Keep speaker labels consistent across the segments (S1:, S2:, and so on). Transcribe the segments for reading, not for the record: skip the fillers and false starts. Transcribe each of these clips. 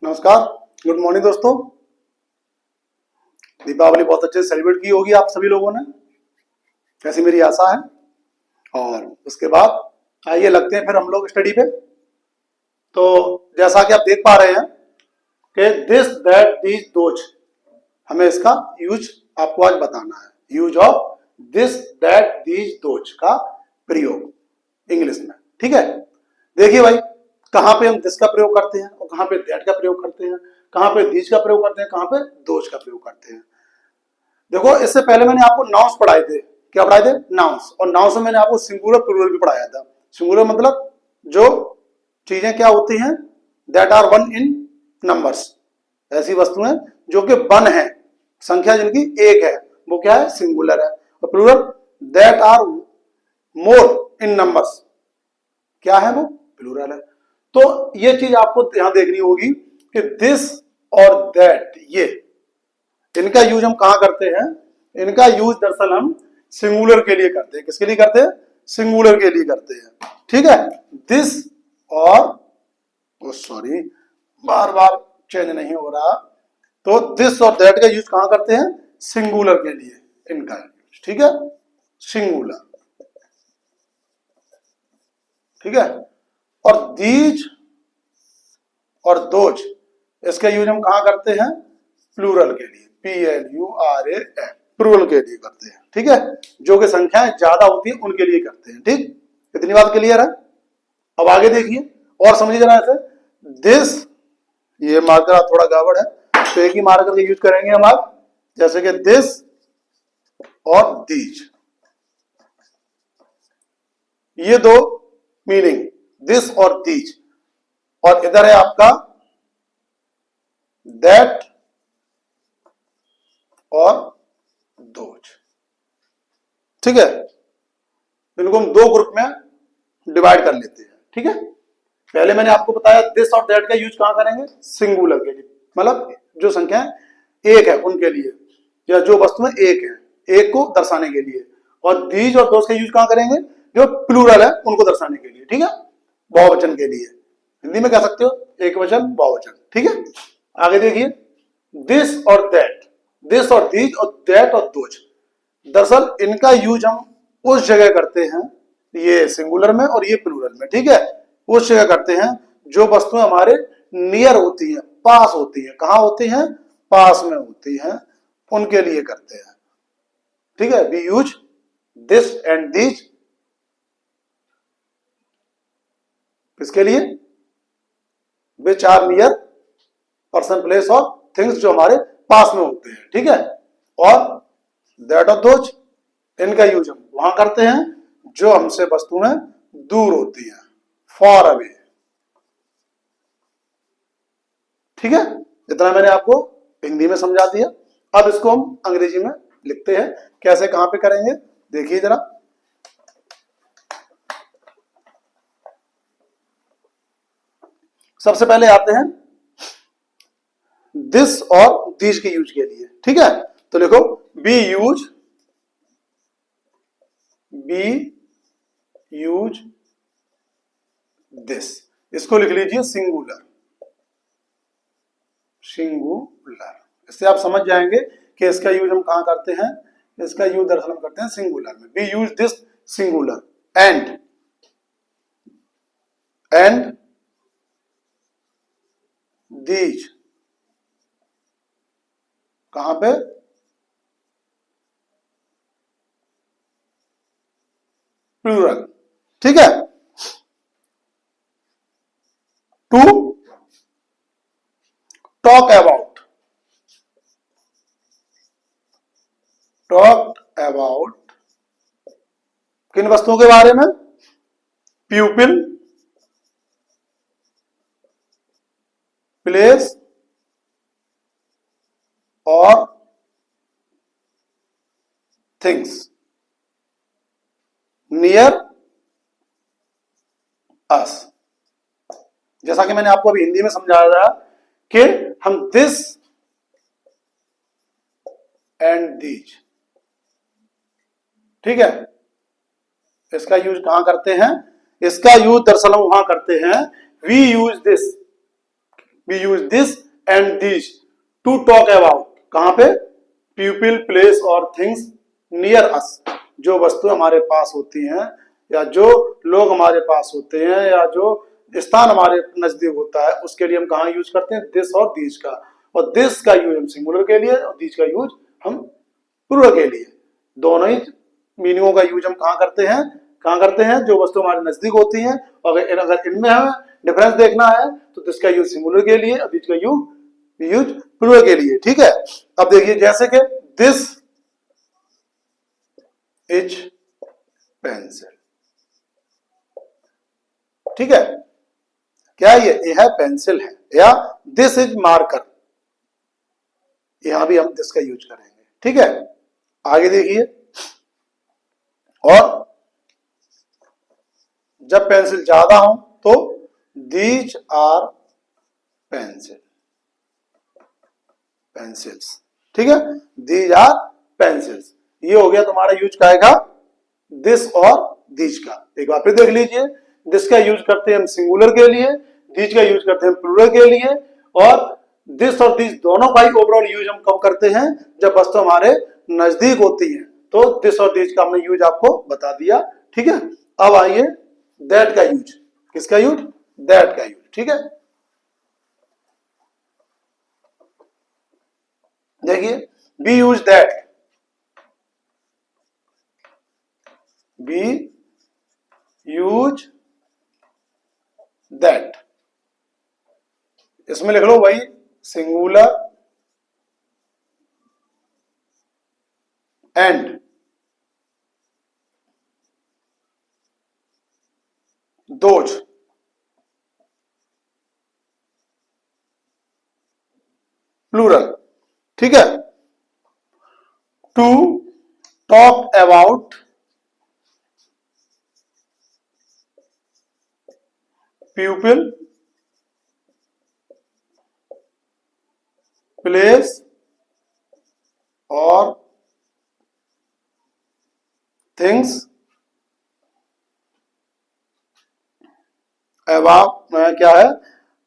S1: नमस्कार, good morning दोस्तों। दीपावली बहुत अच्छे से सेलिब्रेट की होगी आप सभी लोगों ने, ऐसी मेरी आशा है। और उसके बाद आइए लगते हैं फिर हम लोग स्टडी पे। तो जैसा कि आप देख पा रहे हैं कि दिस दैट दीज दोज, हमें इसका यूज आपको आज बताना है। Use of this that these those का प्रयोग इंग्लिश में, ठीक है। देखिए भाई, कहां पे हम दिस का प्रयोग करते हैं और कहां पे दैट का प्रयोग करते हैं, कहां पे दीज का प्रयोग करते हैं, कहां पे दोज का प्रयोग करते हैं। देखो, इससे पहले मैंने आपको नाउंस पढ़ाए थे। क्या पढ़ाए थे? नाउंस। और नाउंस में मैंने आपको सिंगुलर प्लूरल भी पढ़ाया था। सिंगुलर मतलब जो चीजें क्या होती हैं, that are one in numbers, ऐसी वस्तुएं जो कि वन है, संख्या जिनकी एक है, वो क्या है? सिंगुलर है। और plural that are more in numbers, क्या है? वो प्लूरल है। तो ये चीज आपको यहां देखनी होगी कि दिस और दैट, ये इनका यूज हम कहां करते हैं? इनका यूज दरअसल हम सिंगुलर के लिए करते हैं। किसके लिए करते हैं? सिंगुलर के लिए करते हैं, ठीक है। दिस और सॉरी, बार बार चेंज नहीं हो रहा। तो दिस और दैट का यूज कहां करते हैं? सिंगुलर के लिए इनका यूज, ठीक है, सिंगुलर, ठीक है। और दीज और दोज, इसका यूज हम कहां करते हैं? प्लूरल के लिए, PLURAL, प्लूरल के लिए करते हैं, ठीक है। जो कि संख्याएं ज्यादा होती है उनके लिए करते हैं, ठीक। इतनी बात क्लियर है। अब आगे देखिए और समझिए जरा ऐसे। दिस, ये मार्कर थोड़ा गड़बड़ है, तो एक ही मार्कर का यूज करेंगे हम आप, जैसे कि दिस और दीज, ये दो मीनिंग, दिस और दीज। और इधर है आपका दैट और दोज, ठीक है। इनको हम दो ग्रुप में डिवाइड कर लेते हैं, ठीक है। पहले मैंने आपको बताया दिस और दैट का यूज कहां करेंगे? सिंगुलर के लिए, मतलब जो संख्या एक है उनके लिए, या जो वस्तुएं एक है, एक को दर्शाने के लिए। और दीज और दोज का यूज कहां करेंगे? जो प्लूरल है उनको दर्शाने के लिए, ठीक है, बहुवचन के लिए। हिंदी में कह सकते हो एक वचन, बहुवचन, ठीक है। आगे देखिए, दिस और दैट, दिस और दीज और दैट और दोज, दरअसल इनका यूज हम उस जगह करते हैं, ये सिंगुलर में और ये प्लूरल में, ठीक है। उस जगह करते हैं जो वस्तुएं हमारे नियर होती हैं, पास होती हैं। कहां होती हैं? पास में होती हैं, उनके लिए करते हैं, ठीक है। We use this and these किसके लिए? Which are near person, place और थिंग्स, जो हमारे पास में होते हैं, ठीक है। और दैट और दोज, इनका यूज हम वहां करते हैं जो हमसे वस्तुएं दूर होती हैं, फॉर अवे, ठीक है। इतना मैंने आपको हिंदी में समझा दिया। अब इसको हम अंग्रेजी में लिखते हैं। कैसे, कहां पे करेंगे, देखिए जरा। सबसे पहले आते हैं दिस और दीज के यूज के लिए, ठीक है। तो लिखो, बी यूज दिस, इसको लिख लीजिए सिंगुलर, सिंगुलर। इससे आप समझ जाएंगे कि इसका यूज हम कहां करते हैं। इसका यूज दरअसल हम करते हैं सिंगुलर में। B use this singular, and these कहां पे? प्लूरल, ठीक है। टू टॉक अबाउट किन वस्तुओं के बारे में? प्यूपिल, प्लेस और थिंग्स नियर अस। जैसा कि मैंने आपको अभी हिंदी में समझाया था कि हम दिस एंड दीज, ठीक है, इसका यूज कहां करते हैं? इसका यूज दरअसल हम वहां करते हैं, we use this we use this and this to talk about, कहां पे, पीपल, प्लेस और थिंग्स नियर अस, जो वस्तु हमारे पास होती हैं या जो लोग हमारे पास होते हैं या जो स्थान हमारे नजदीक होता है, उसके लिए हम कहाँ यूज करते हैं, दिस और दीज का। और दिस का यूज हम सिंगुलर के लिए और दीज का यूज हम प्लूरल के लिए। दोनों ही मीनिंगों का यूज हम कहाँ करते हैं, जो वस्तु हमारे नजदीक होती हैं। और अगर इनमें हमें डिफरेंस देखना है तो दिस का यूज सिंगुलर के लिए और दीज का यूज प्लूरल के लिए। ठीक है, अब देखिए जैसे कि दिस इज पेंसिल, ठीक है, क्या ये है पेंसिल है, या दिस इज मार्कर, यहां भी हम दिस का यूज करेंगे। ठीक है, आगे देखिए, और जब पेंसिल ज्यादा हो तो दीज आर पेंसिल्स, ठीक है, दीज आर पेंसिल्स। ये हो गया तुम्हारा यूज का आएगा दिस और दीज का। एक बार फिर देख लीजिए, दिस का यूज करते हैं हम सिंगुलर के लिए, दीज का यूज करते हैं प्लूरल के लिए, और दिस और दीज दोनों का ही ओवरऑल यूज हम कब करते हैं, जब वस्तु हमारे नजदीक होती है। तो दिस और दीज का हमने यूज आपको बता दिया। ठीक है, अब आइए दैट का यूज, किसका यूज, दैट का यूज। ठीक है, देखिए, we use that, we use that, इसमें लिख लो वही सिंगुलर एंड दोज, प्लूरल। ठीक है, to talk about people, place और थिंग्स अबाउट क्या है,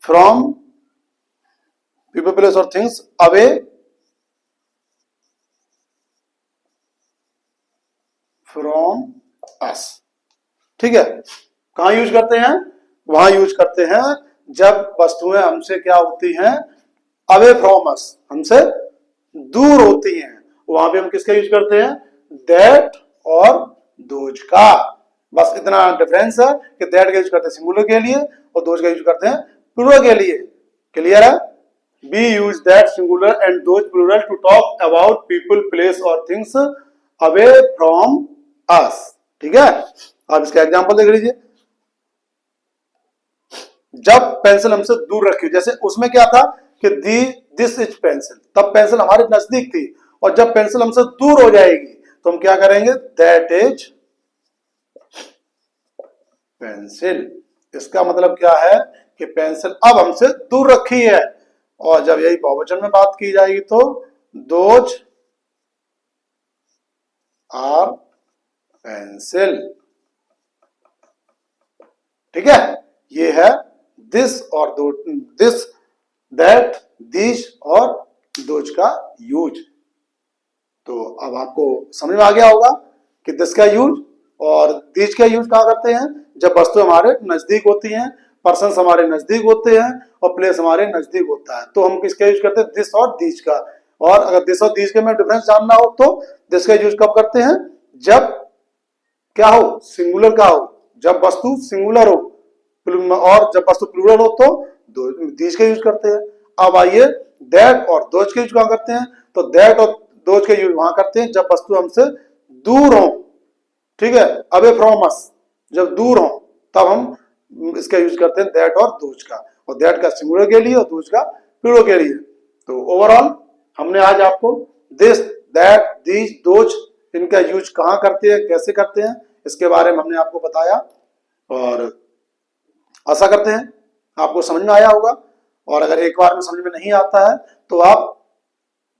S1: फ्रॉम पीपल, प्लेस और थिंग्स अवे फ्रॉम अस। ठीक है, कहां यूज करते हैं, वहां यूज करते हैं जब वस्तुएं हमसे क्या होती हैं, अवे फ्रॉम अस, हमसे दूर होती हैं। वहां पे हम किसका यूज करते हैं, दैट और दोज का। बस इतना डिफरेंस है कि दैट का यूज करते हैं सिंगुलर के लिए और दोज का यूज करते हैं प्लूरल के लिए। क्लियर है, we use that singular and those plural to talk about people, place और थिंग्स अवे फ्रॉम अस। ठीक है, अब इसका एग्जांपल देख लीजिए, जब पेंसिल हमसे दूर रखी, जैसे उसमें क्या था कि दिस इज पेंसिल, तब पेंसिल हमारे नजदीक थी, और जब पेंसिल हमसे दूर हो जाएगी तो हम क्या करेंगे, दैट इज पेंसिल। इसका मतलब क्या है कि पेंसिल अब हमसे दूर रखी है, और जब यही बहुवचन में बात की जाएगी तो दोज आर पेंसिल। ठीक है, ये है दिस और दो, दिस, दैट, दिस और दोज का यूज। तो अब आपको समझ में आ गया होगा कि दिस का यूज और दिस का यूज कहाँ करते हैं, जब वस्तु हमारे नजदीक होती हैं, पर्सन हमारे नजदीक होते हैं और प्लेस हमारे नजदीक होता है, तो हम किसका यूज करते हैं, दिस और दिस का। और अगर दिस और दिस के में डिफरेंस जानना हो तो दिस का यूज कब करते हैं, जब क्या हो, सिंगुलर का हो, जब वस्तु सिंगुलर हो, और जब वस्तु प्लूरल हो तो दिस का यूज करते हैं। अब आइए दैट और दोज का यूज कहां करते हैं, तो दैट और दोज का यूज वहां करते हैं जब वस्तु हमसे दूर हो। ठीक है, अवे फ्रॉम अस, जब दूर हो तब हम इसका यूज करते हैं दैट और दोज का, और दैट का सिंगुलर के लिए और दोज का प्लूरल के लिए। तो ओवरऑल हमने आज आपको दिस, दैट, दीज, दोज, इनका यूज कहां करते हैं, कैसे करते हैं, इसके बारे में हमने आपको बताया, और आशा करते हैं आपको समझ में आया होगा। और अगर एक बार में समझ में नहीं आता है तो आप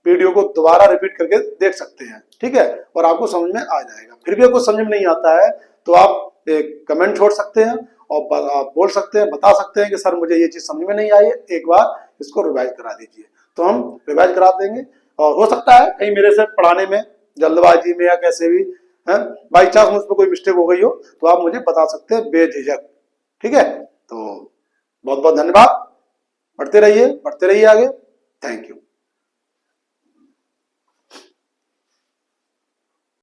S1: वीडियो को दोबारा रिपीट करके देख सकते हैं। ठीक है, और आपको समझ में आ जाएगा। फिर भी आपको समझ में नहीं आता है तो आप एक कमेंट छोड़ सकते हैं और आप बोल सकते हैं, बता सकते हैं कि सर मुझे ये चीज समझ में नहीं आई है, एक बार इसको रिवाइज करा दीजिए। तो हम रिवाइज करा देंगे, और हो सकता है कहीं मेरे से पढ़ाने में जल्दबाजी में या कैसे भी है बाई चांस मुझ पर कोई मिस्टेक हो गई हो तो आप मुझे बता सकते हैं बेझिझक। ठीक है, तो बहुत बहुत धन्यवाद। पढ़ते रहिए आगे। Thank you.